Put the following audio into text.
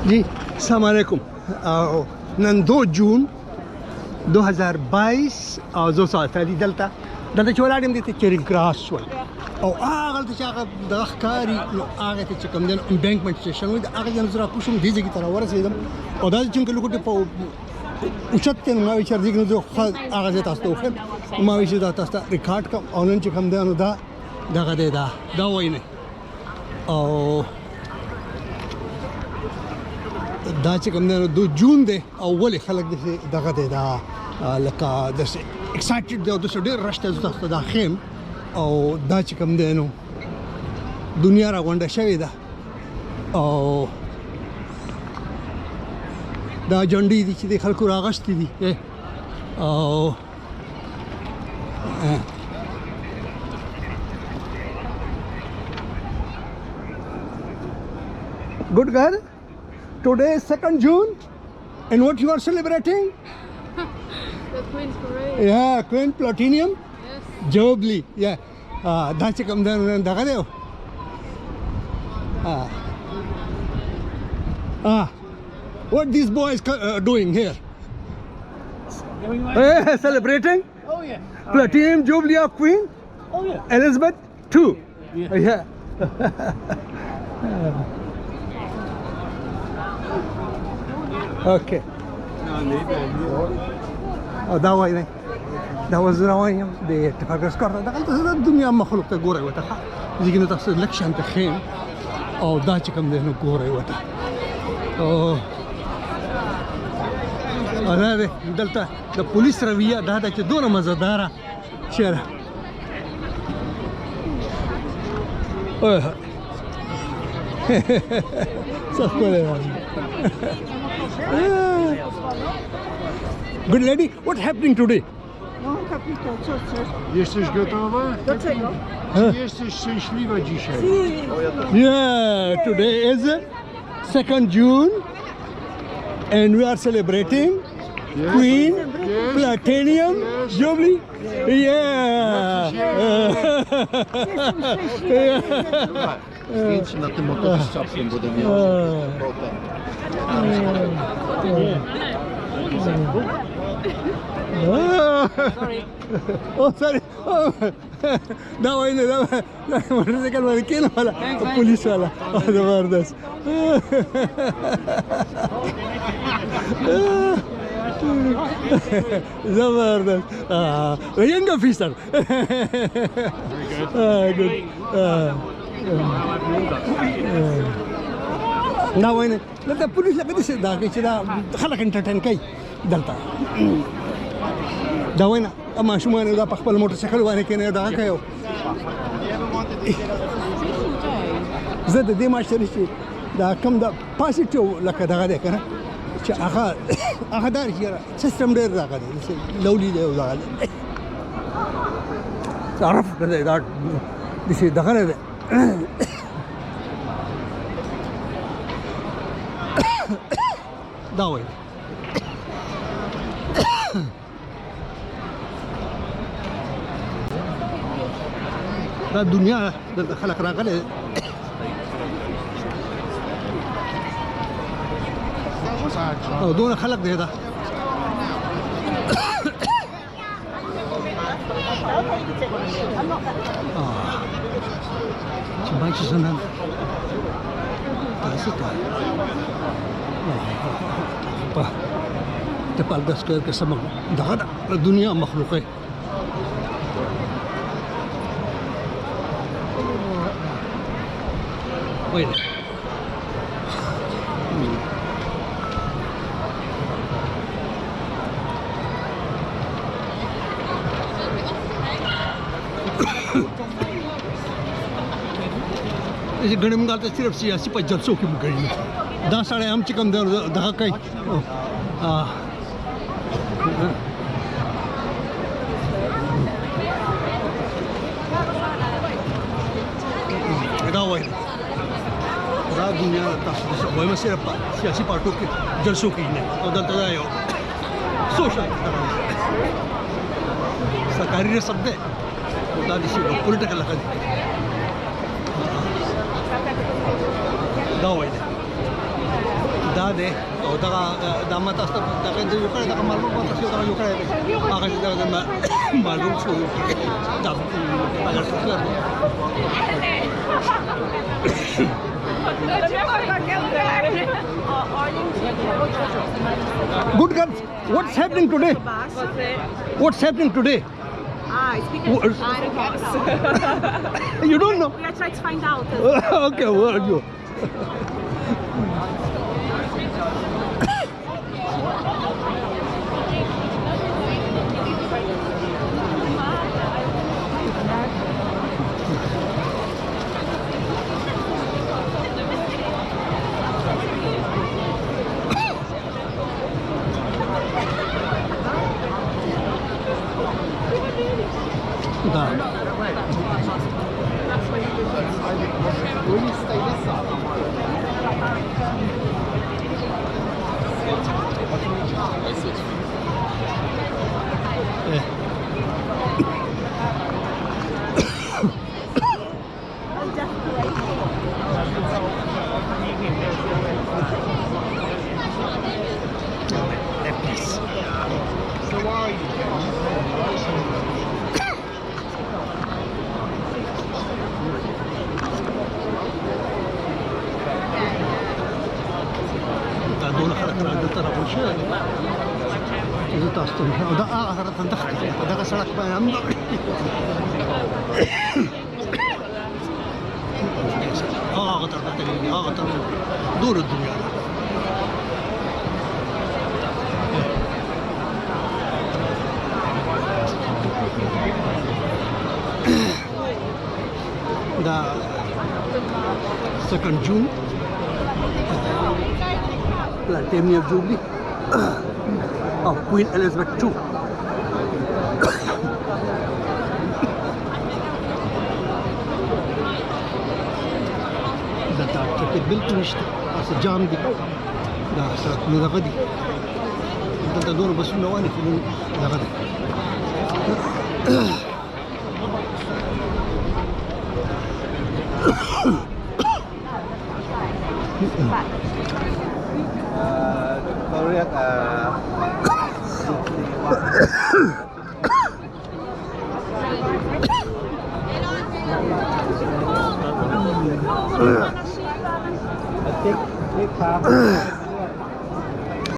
जी अस्सलाम वालेकुम none 2 June 2022 او زه ساعت دی دلته چې ولاړم دي ته چیرینګ کراس شول او هغه چې هغه د ښکاری نو هغه چې کوم دین ایمبنکمنټ سټیشن وي هغه ځان زرا کوشم دي چې تر ورسېدم او دا چې کوم لګوټه په اوچته نو ما وی چر دي نو هغه ځای تاسو ته وخم ما وی چې دا تاسو ته ریکارډ کوم او نن چې کوم دین دا دغه دی دا وینه او دا چې کوم دین 2 جون دی او ولې خلک دغه دی دا لکه د excited دی او د ډېر رش ته تاسو دا خیم او دا چې کوم دی نو دنیا را غونډه شوې ده او دا جنډې دي چې د خلکو راغشتې دي او good girl today is 2nd June and what you are celebrating? The Queen's Parade. Yeah, Queen Platinum. Yes. Jubilee. Yeah. That's come down and what these boys doing here? Celebrating? Oh yeah. Platinum Jubilee of Queen Oh yeah. Elizabeth II. Yeah. Okay. دا وای نه دا وزره وایم د ټریفالګر سکوار دا د دنیا مخلوق ته ګوري وته ځکه نو تاسو لکشن ته خیم او دا چې کوم دی نو ګوري وته او دا دلته د پولیس رویه دا چې دونه مزداره چیرې Good lady, what's happening today? Jesteś gotowa? Do czego? Czy jesteś szczęśliwa dzisiaj? Yeah, today is 2nd June and we are celebrating Queen Platinum Jubilee. Yeah. Zdjęcie na tym motorze z czapkiem będę miał. Sorry. Oh, sorry. Oh. Da वही da motorcycle वाले के ना वाला police वाला जबरदस्त जबरदस्त young officer good دا وینه لکه پولیس لکه دې دا چې دا خلک انټرټین کوي دلته دا وینه اما شومان دا په خپل موټر سایکل باندې کېنه دا کوي زه د دې ماشتري چې دا کم دا پاسټیو لکه دغه دی کنه چې هغه دار چې سیستم ډېر راغلی لولي دی دا تعرف کړه دا دې دغه نه دا وایي دا دنیا دلته خلک راغلي او دونه خلک دی دا چې باندې څنګه تاسو ته په ټریفالګر سکوير کې سم دغه دنیا مخلوقه وين ये गणिम गालते सिर्फ सियासी पर जलसों की गई दा साढ़े हम चिकन दहा कई दुनिया वही में सिर्फ सियासी पार्टियों के जलसों की नहीं तो दलता है सोशल सरकारी ने सब दे पोलिटिकल लगा دا وایي دا دی او دا ما تاسو ته دغه یو کړی دغه معلومات ما تاسو ته یو کړی دی هغه چې دغه معلوم شو دا ټریفالګر سکوير Good girls, what's happening today? What's happening today? It's because I don't know. You don't know? We are trying to find out. Okay, where are you? دغه سړک باندې هم هغه تر دې هغه تر دور دنیا دا 2 جون Platinum Jubilee of Queen Elizabeth II. دا ترافیک بالکل نشته اصل جام دي دا سړکونه دغه دي دلته دونه بسونه روانې دي دغه دي Korea